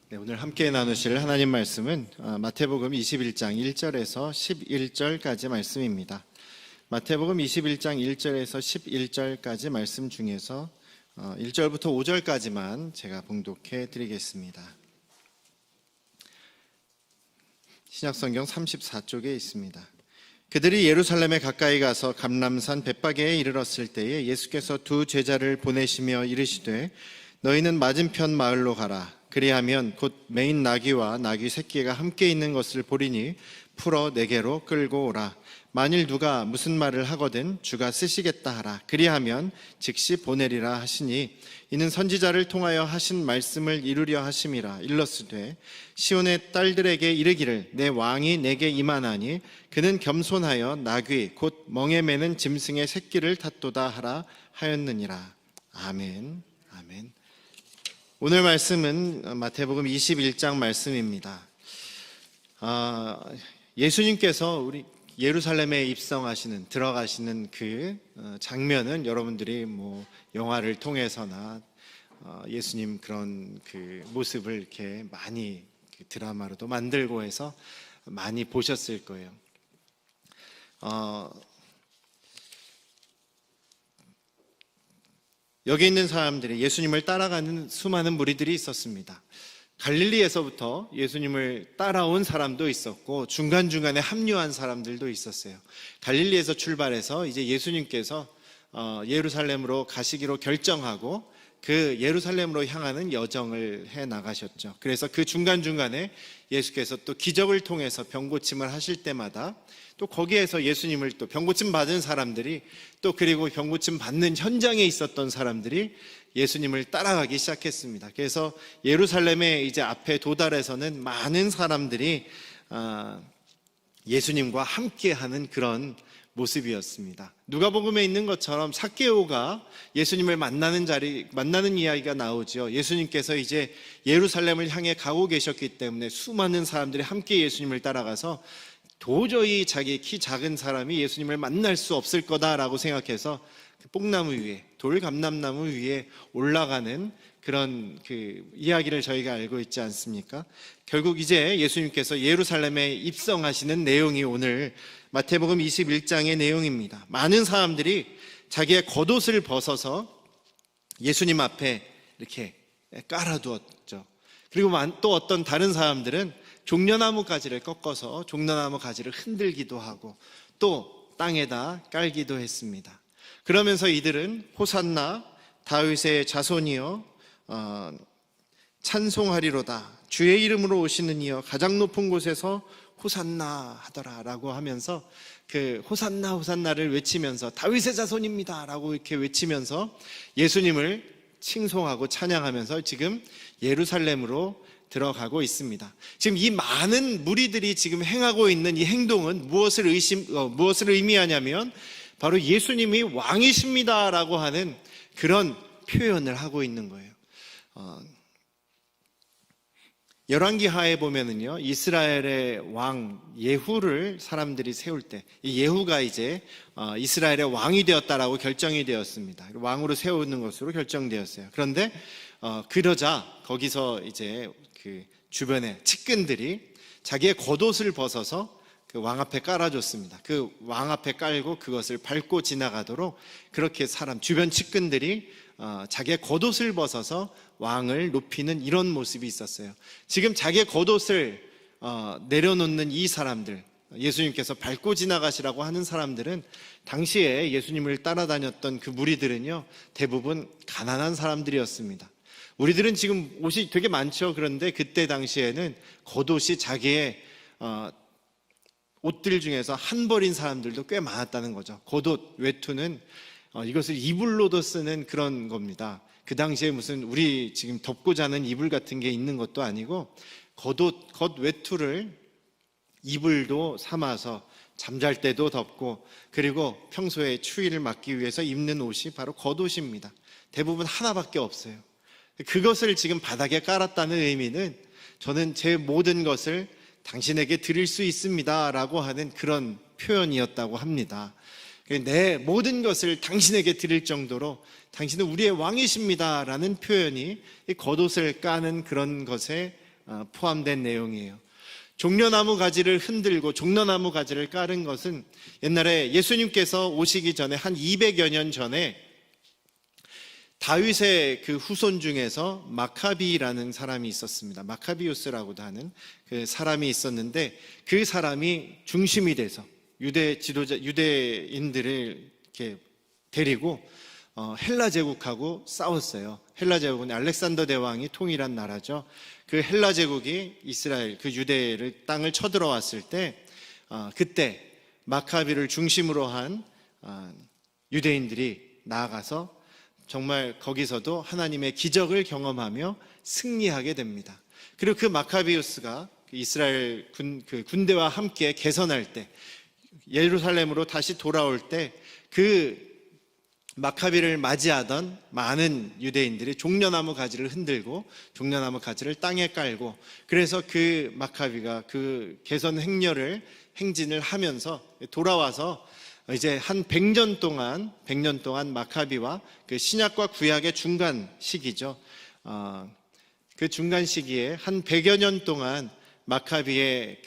네, 오늘 함께 나누실 하나님 말씀은 마태복음 21장 1절에서 11절까지 말씀입니다. 마태복음 21장 1절에서 11절까지 말씀 중에서 1절부터 5절까지만 제가 봉독해 드리겠습니다. 신약성경 34쪽에 있습니다. 그들이 예루살렘에 가까이 가서 감람산 벳바게에 이르렀을 때에 예수께서 두 제자를 보내시며 이르시되 너희는 맞은편 마을로 가라. 그리하면 곧 매인 나귀와 나귀 새끼가 함께 있는 것을 보리니 풀어 내게로 끌고 오라. 만일 누가 무슨 말을 하거든 주가 쓰시겠다 하라. 그리하면 즉시 보내리라 하시니 이는 선지자를 통하여 하신 말씀을 이루려 하심이라. 일렀으되 시온의 딸들에게 이르기를 내 왕이 내게 임하나니 그는 겸손하여 나귀 곧 멍에 매는 짐승의 새끼를 탔도다 하라 하였느니라. 아멘. 아멘. 오늘 말씀은 마태복음 21장 말씀입니다. 예수님께서 우리 예루살렘에 들어가시는 그 장면은 여러분들이 영화를 통해서나 예수님 그런 그 모습을 이렇게 많이 드라마로도 만들고 해서 많이 보셨을 거예요. 여기 있는 사람들이 예수님을 따라가는 수많은 무리들이 있었습니다. 갈릴리에서부터 예수님을 따라온 사람도 있었고 중간중간에 합류한 사람들도 있었어요. 갈릴리에서 출발해서 이제 예수님께서 예루살렘으로 가시기로 결정하고 그 예루살렘으로 향하는 여정을 해 나가셨죠. 그래서 그 중간중간에 예수께서 또 기적을 통해서 병고침을 하실 때마다 또 거기에서 예수님을 또 병고침 받은 사람들이 또 그리고 병고침 받는 현장에 있었던 사람들이 예수님을 따라가기 시작했습니다. 그래서 예루살렘에 이제 앞에 도달해서는 많은 사람들이 예수님과 함께하는 그런 모습이었습니다. 누가복음에 있는 것처럼 삭개오가 예수님을 만나는 이야기가 나오죠. 예수님께서 이제 예루살렘을 향해 가고 계셨기 때문에 수많은 사람들이 함께 예수님을 따라가서 도저히 자기 키 작은 사람이 예수님을 만날 수 없을 거다라고 생각해서 그 뽕나무 위에 돌감람나무 위에 올라가는 그런 그 이야기를 저희가 알고 있지 않습니까? 결국 이제 예수님께서 예루살렘에 입성하시는 내용이 오늘 마태복음 21장의 내용입니다. 많은 사람들이 자기의 겉옷을 벗어서 예수님 앞에 이렇게 깔아두었죠. 그리고 또 어떤 다른 사람들은 종려나무 가지를 꺾어서 종려나무 가지를 흔들기도 하고 또 땅에다 깔기도 했습니다. 그러면서 이들은 호산나 다윗의 자손이여 찬송하리로다 주의 이름으로 오시는 이여 가장 높은 곳에서 호산나 하더라 라고 하면서 그 호산나 호산나를 외치면서 다윗의 자손입니다 라고 이렇게 외치면서 예수님을 칭송하고 찬양하면서 지금 예루살렘으로 들어가고 있습니다. 지금 이 많은 무리들이 지금 행하고 있는 이 행동은 무엇을 의미하냐면 바로 예수님이 왕이십니다라고 하는 그런 표현을 하고 있는 거예요. 열왕기하에 보면은요, 이스라엘의 왕 예후를 사람들이 세울 때, 이 예후가 이제 이스라엘의 왕이 되었다라고 결정이 되었습니다. 왕으로 세우는 것으로 결정되었어요. 그런데 그러자 거기서 이제 그 주변의 측근들이 자기의 겉옷을 벗어서 그 왕 앞에 깔아줬습니다. 그 왕 앞에 깔고 그것을 밟고 지나가도록 그렇게 주변 측근들이 자기의 겉옷을 벗어서 왕을 높이는 이런 모습이 있었어요. 지금 자기의 겉옷을 내려놓는 이 사람들, 예수님께서 밟고 지나가시라고 하는 사람들은 당시에 예수님을 따라다녔던 그 무리들은요, 대부분 가난한 사람들이었습니다. 우리들은 지금 옷이 되게 많죠. 그런데 그때 당시에는 겉옷이 자기의 옷들 중에서 한 벌인 사람들도 꽤 많았다는 거죠. 겉옷, 외투는 이것을 이불로도 쓰는 그런 겁니다. 그 당시에 무슨 우리 지금 덮고 자는 이불 같은 게 있는 것도 아니고 겉 외투를 이불도 삼아서 잠잘 때도 덮고 그리고 평소에 추위를 막기 위해서 입는 옷이 바로 겉옷입니다. 대부분 하나밖에 없어요. 그것을 지금 바닥에 깔았다는 의미는 저는 제 모든 것을 당신에게 드릴 수 있습니다 라고 하는 그런 표현이었다고 합니다. 내 모든 것을 당신에게 드릴 정도로 당신은 우리의 왕이십니다 라는 표현이 이 겉옷을 까는 그런 것의 포함된 내용이에요. 종려나무 가지를 흔들고 종려나무 가지를 깔은 것은 옛날에 예수님께서 오시기 전에 한 200여 년 전에 다윗의 그 후손 중에서 마카비라는 사람이 있었습니다. 마카비우스라고도 하는 그 사람이 있었는데, 그 사람이 중심이 돼서 유대인들을 이렇게 데리고 헬라 제국하고 싸웠어요. 헬라 제국은 알렉산더 대왕이 통일한 나라죠. 그 헬라 제국이 이스라엘, 그 유대를 땅을 쳐들어왔을 때 그때 마카비를 중심으로 한 유대인들이 나아가서 정말 거기서도 하나님의 기적을 경험하며 승리하게 됩니다. 그리고 그 마카비우스가 이스라엘 군대와 함께 개선할 때, 예루살렘으로 다시 돌아올 때 그 마카비를 맞이하던 많은 유대인들이 종려나무 가지를 흔들고 종려나무 가지를 땅에 깔고, 그래서 그 마카비가 그 개선 행진을 하면서 돌아와서 이제 한 100년 동안 마카비와 그 신약과 구약의 중간 시기죠. 그 중간 시기에 한 100여 년 동안 마카비와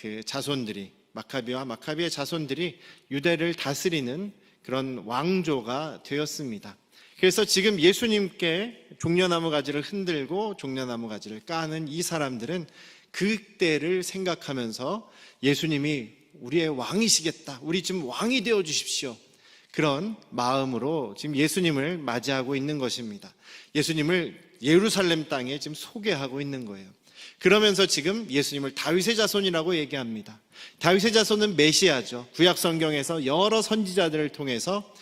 마카비의 자손들이 유대를 다스리는 그런 왕조가 되었습니다. 그래서 지금 예수님께 종려나무 가지를 흔들고 종려나무 가지를 까는 이 사람들은 그때를 생각하면서 예수님이 우리의 왕이시겠다, 우리 지금 왕이 되어 주십시오, 그런 마음으로 지금 예수님을 맞이하고 있는 것입니다. 예수님을 예루살렘 땅에 지금 소개하고 있는 거예요. 그러면서 지금 예수님을 다윗의 자손이라고 얘기합니다. 다윗의 자손은 메시아죠. 구약 성경에서 여러 선지자들을 통해서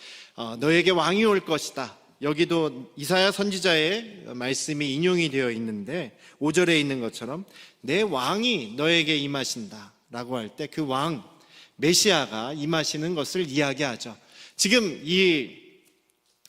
너에게 왕이 올 것이다, 여기도 이사야 선지자의 말씀이 인용이 되어 있는데 5절에 있는 것처럼 내 왕이 너에게 임하신다 라고 할 때 그 왕, 메시아가 임하시는 것을 이야기하죠. 지금 이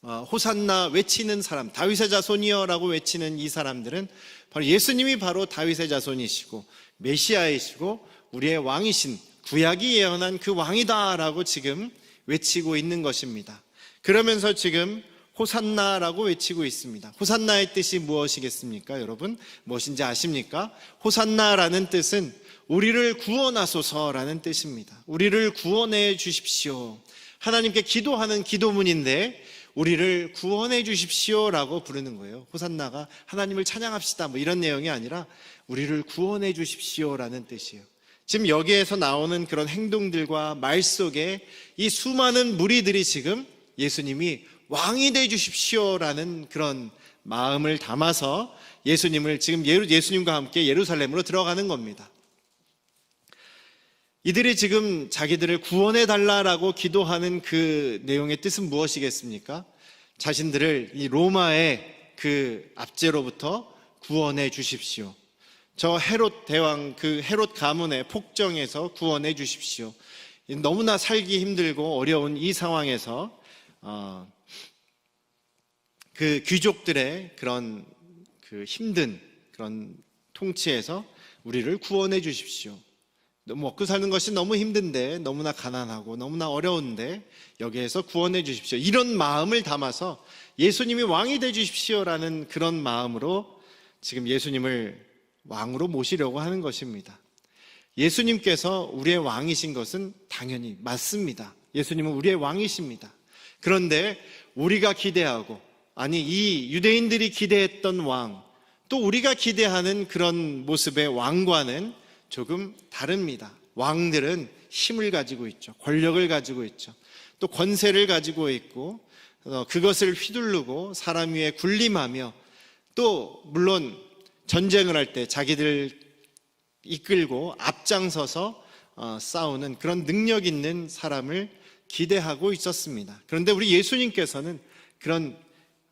호산나 외치는 사람, 다윗의 자손이여 라고 외치는 이 사람들은 바로 예수님이 바로 다윗의 자손이시고 메시아이시고 우리의 왕이신, 구약이 예언한 그 왕이다 라고 지금 외치고 있는 것입니다. 그러면서 지금 호산나라고 외치고 있습니다. 호산나의 뜻이 무엇이겠습니까? 여러분 무엇인지 아십니까? 호산나라는 뜻은 우리를 구원하소서라는 뜻입니다. 우리를 구원해 주십시오. 하나님께 기도하는 기도문인데 우리를 구원해 주십시오라고 부르는 거예요. 호산나가 하나님을 찬양합시다 뭐 이런 내용이 아니라 우리를 구원해 주십시오라는 뜻이에요. 지금 여기에서 나오는 그런 행동들과 말 속에 이 수많은 무리들이 지금 예수님이 왕이 되어 주십시오라는 그런 마음을 담아서 예수님을 지금 예수님과 함께 예루살렘으로 들어가는 겁니다. 이들이 지금 자기들을 구원해 달라라고 기도하는 그 내용의 뜻은 무엇이겠습니까? 자신들을 이 로마의 그 압제로부터 구원해 주십시오. 저 헤롯 대왕, 그 헤롯 가문의 폭정에서 구원해 주십시오. 너무나 살기 힘들고 어려운 이 상황에서 그 귀족들의 그런 그 힘든 그런 통치에서 우리를 구원해 주십시오. 먹고 사는 것이 너무 힘든데, 너무나 가난하고 너무나 어려운데 여기에서 구원해 주십시오, 이런 마음을 담아서 예수님이 왕이 되어 주십시오라는 그런 마음으로 지금 예수님을 왕으로 모시려고 하는 것입니다. 예수님께서 우리의 왕이신 것은 당연히 맞습니다. 예수님은 우리의 왕이십니다. 그런데 우리가 기대하고, 아니 이 유대인들이 기대했던 왕, 또 우리가 기대하는 그런 모습의 왕과는 조금 다릅니다. 왕들은 힘을 가지고 있죠. 권력을 가지고 있죠. 또 권세를 가지고 있고 그것을 휘두르고 사람 위에 군림하며, 또 물론 전쟁을 할 때 자기들 이끌고 앞장서서 싸우는 그런 능력 있는 사람을 기대하고 있었습니다. 그런데 우리 예수님께서는 그런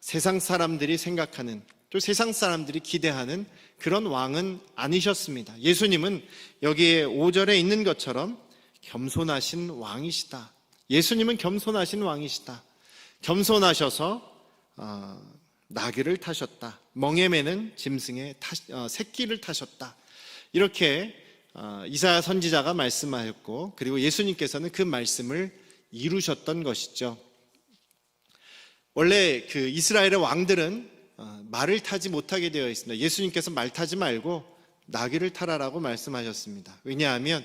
세상 사람들이 생각하는, 또 세상 사람들이 기대하는 그런 왕은 아니셨습니다. 예수님은 여기에 5절에 있는 것처럼 겸손하신 왕이시다. 예수님은 겸손하신 왕이시다. 겸손하셔서 나귀를 타셨다. 멍에 매는 짐승의 새끼를 타셨다. 이렇게 이사야 선지자가 말씀하였고, 그리고 예수님께서는 그 말씀을 이루셨던 것이죠. 원래 그 이스라엘의 왕들은 말을 타지 못하게 되어 있습니다. 예수님께서 말 타지 말고 나귀를 타라라고 말씀하셨습니다. 왜냐하면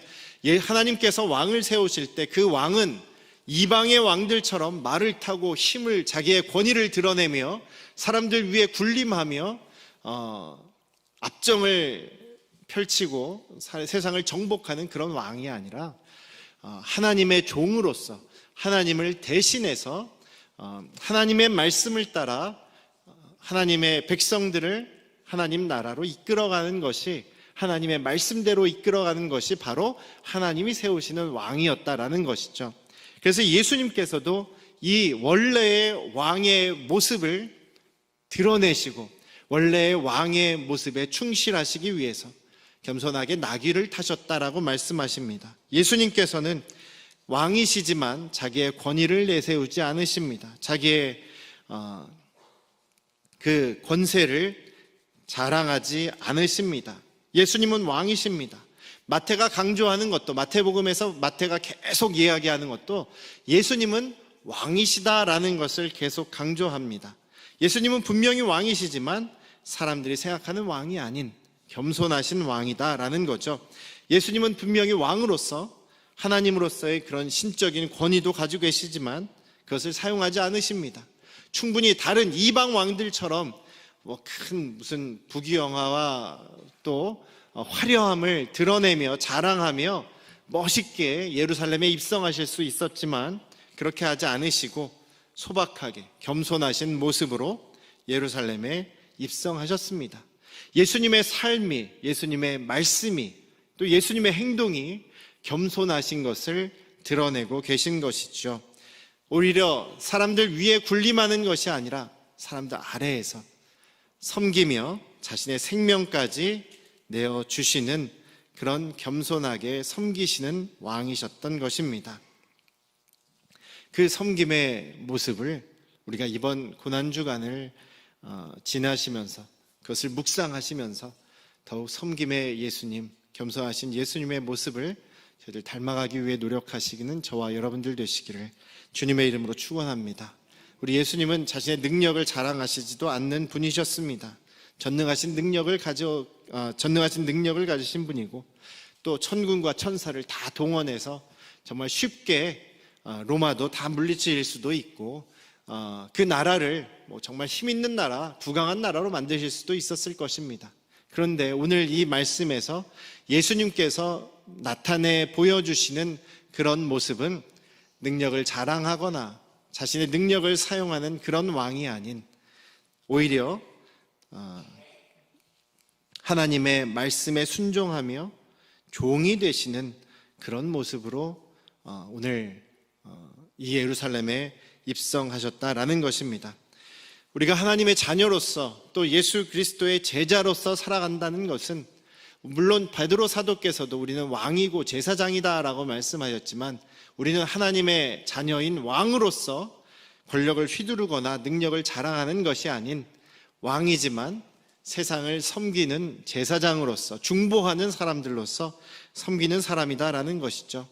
하나님께서 왕을 세우실 때 그 왕은 이방의 왕들처럼 말을 타고 힘을, 자기의 권위를 드러내며 사람들 위에 군림하며 압정을 펼치고 세상을 정복하는 그런 왕이 아니라 하나님의 종으로서 하나님을 대신해서 하나님의 말씀을 따라 하나님의 백성들을 하나님 나라로 이끌어가는 것이, 하나님의 말씀대로 이끌어가는 것이 바로 하나님이 세우시는 왕이었다라는 것이죠. 그래서 예수님께서도 이 원래의 왕의 모습을 드러내시고 원래의 왕의 모습에 충실하시기 위해서 겸손하게 나귀를 타셨다라고 말씀하십니다. 예수님께서는 왕이시지만 자기의 권위를 내세우지 않으십니다. 자기의 그 권세를 자랑하지 않으십니다. 예수님은 왕이십니다. 마태가 강조하는 것도, 마태복음에서 마태가 계속 이야기하는 것도 예수님은 왕이시다라는 것을 계속 강조합니다. 예수님은 분명히 왕이시지만 사람들이 생각하는 왕이 아닌 겸손하신 왕이다라는 거죠. 예수님은 분명히 왕으로서 하나님으로서의 그런 신적인 권위도 가지고 계시지만 그것을 사용하지 않으십니다. 충분히 다른 이방 왕들처럼 큰 무슨 부귀영화와 또 화려함을 드러내며 자랑하며 멋있게 예루살렘에 입성하실 수 있었지만 그렇게 하지 않으시고 소박하게 겸손하신 모습으로 예루살렘에 입성하셨습니다. 예수님의 삶이, 예수님의 말씀이, 또 예수님의 행동이 겸손하신 것을 드러내고 계신 것이죠. 오히려 사람들 위에 군림하는 것이 아니라 사람들 아래에서 섬기며 자신의 생명까지 내어주시는 그런 겸손하게 섬기시는 왕이셨던 것입니다. 그 섬김의 모습을 우리가 이번 고난주간을 지나시면서 그것을 묵상하시면서 더욱 섬김의 예수님, 겸손하신 예수님의 모습을 저희들 닮아가기 위해 노력하시기는 저와 여러분들 되시기를 주님의 이름으로 축원합니다. 우리 예수님은 자신의 능력을 자랑하시지도 않는 분이셨습니다. 전능하신 능력을 가지신 분이고 또 천군과 천사를 다 동원해서 정말 쉽게 로마도 다 물리칠 수도 있고 그 나라를 정말 힘 있는 나라, 부강한 나라로 만드실 수도 있었을 것입니다. 그런데 오늘 이 말씀에서 예수님께서 나타내 보여주시는 그런 모습은 능력을 자랑하거나 자신의 능력을 사용하는 그런 왕이 아닌 오히려 하나님의 말씀에 순종하며 종이 되시는 그런 모습으로 오늘 이 예루살렘에 입성하셨다라는 것입니다. 우리가 하나님의 자녀로서 또 예수 그리스도의 제자로서 살아간다는 것은 물론 베드로 사도께서도 우리는 왕이고 제사장이다라고 말씀하셨지만 우리는 하나님의 자녀인 왕으로서 권력을 휘두르거나 능력을 자랑하는 것이 아닌 왕이지만 세상을 섬기는 제사장으로서 중보하는 사람들로서 섬기는 사람이다라는 것이죠.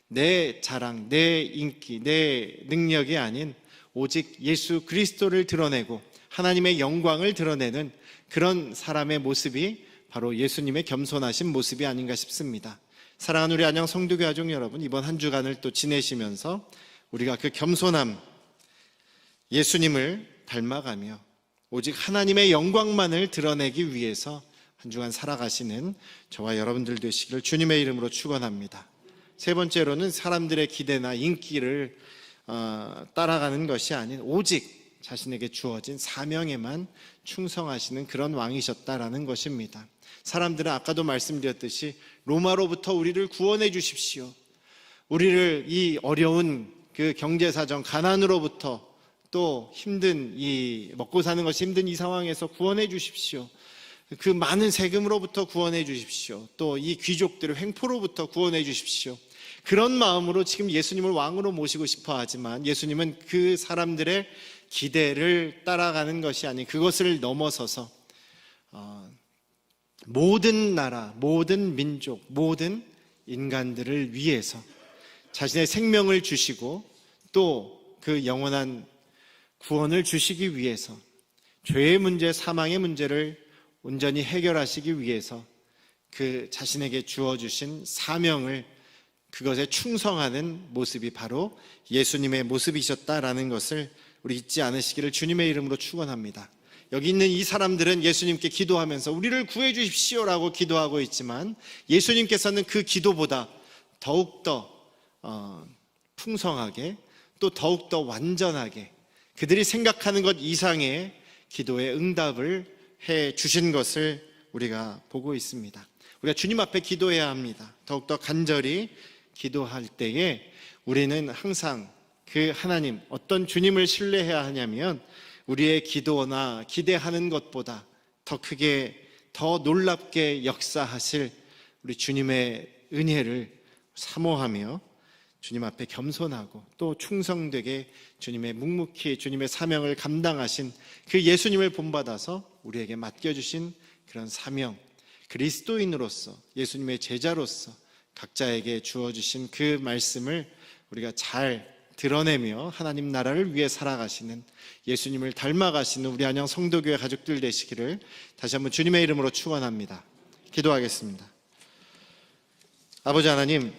내 자랑, 내 인기, 내 능력이 아닌 오직 예수 그리스도를 드러내고 하나님의 영광을 드러내는 그런 사람의 모습이 바로 예수님의 겸손하신 모습이 아닌가 싶습니다. 사랑하는 우리 안양 성도교 가족 여러분, 이번 한 주간을 또 지내시면서 우리가 그 겸손함, 예수님을 닮아가며 오직 하나님의 영광만을 드러내기 위해서 한 주간 살아가시는 저와 여러분들 되시기를 주님의 이름으로 축원합니다. 세 번째로는 사람들의 기대나 인기를 따라가는 것이 아닌 오직 자신에게 주어진 사명에만 충성하시는 그런 왕이셨다라는 것입니다. 사람들은 아까도 말씀드렸듯이 로마로부터 우리를 구원해 주십시오, 우리를 이 어려운 그 경제사정 가난으로부터 또 힘든 이 먹고 사는 것이 힘든 이 상황에서 구원해 주십시오, 그 많은 세금으로부터 구원해 주십시오, 또 이 귀족들의 횡포로부터 구원해 주십시오, 그런 마음으로 지금 예수님을 왕으로 모시고 싶어 하지만 예수님은 그 사람들의 기대를 따라가는 것이 아닌 그것을 넘어서서 모든 나라, 모든 민족, 모든 인간들을 위해서 자신의 생명을 주시고 또 그 영원한 구원을 주시기 위해서 죄의 문제, 사망의 문제를 온전히 해결하시기 위해서 그 자신에게 주어주신 사명을 그것에 충성하는 모습이 바로 예수님의 모습이셨다라는 것을 우리 잊지 않으시기를 주님의 이름으로 축원합니다. 여기 있는 이 사람들은 예수님께 기도하면서 우리를 구해 주십시오라고 기도하고 있지만 예수님께서는 그 기도보다 더욱더 풍성하게 또 더욱더 완전하게 그들이 생각하는 것 이상의 기도의 응답을 해 주신 것을 우리가 보고 있습니다. 우리가 주님 앞에 기도해야 합니다. 더욱더 간절히 기도할 때에 우리는 항상 그 하나님, 어떤 주님을 신뢰해야 하냐면 우리의 기도나 기대하는 것보다 더 크게, 더 놀랍게 역사하실 우리 주님의 은혜를 사모하며 주님 앞에 겸손하고 또 충성되게 주님의 묵묵히 주님의 사명을 감당하신 그 예수님을 본받아서 우리에게 맡겨주신 그런 사명, 그리스도인으로서 예수님의 제자로서 각자에게 주어주신 그 말씀을 우리가 잘 드러내며 하나님 나라를 위해 살아가시는 예수님을 닮아가시는 우리 안양 성도교회 가족들 되시기를 다시 한번 주님의 이름으로 축원합니다. 기도하겠습니다. 아버지 하나님,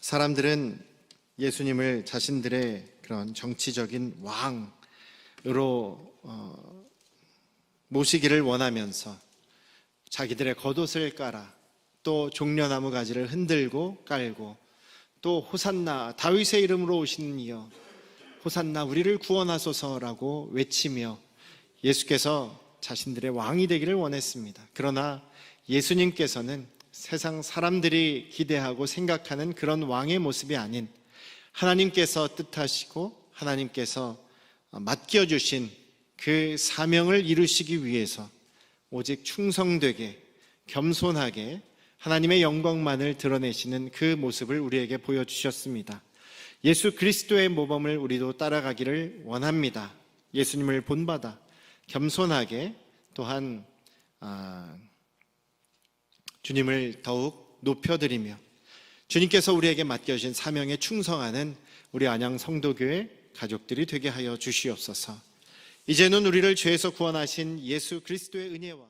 사람들은 예수님을 자신들의 그런 정치적인 왕으로 모시기를 원하면서 자기들의 겉옷을 깔아 또 종려나무 가지를 흔들고 깔고 또 호산나 다윗의 이름으로 오시는 이여 호산나 우리를 구원하소서라고 외치며 예수께서 자신들의 왕이 되기를 원했습니다. 그러나 예수님께서는 세상 사람들이 기대하고 생각하는 그런 왕의 모습이 아닌 하나님께서 뜻하시고 하나님께서 맡겨주신 그 사명을 이루시기 위해서 오직 충성되게 겸손하게 하나님의 영광만을 드러내시는 그 모습을 우리에게 보여주셨습니다. 예수 그리스도의 모범을 우리도 따라가기를 원합니다. 예수님을 본받아 겸손하게 또한 주님을 더욱 높여드리며 주님께서 우리에게 맡겨주신 사명에 충성하는 우리 안양 성도교회 가족들이 되게 하여 주시옵소서. 이제는 우리를 죄에서 구원하신 예수 그리스도의 은혜와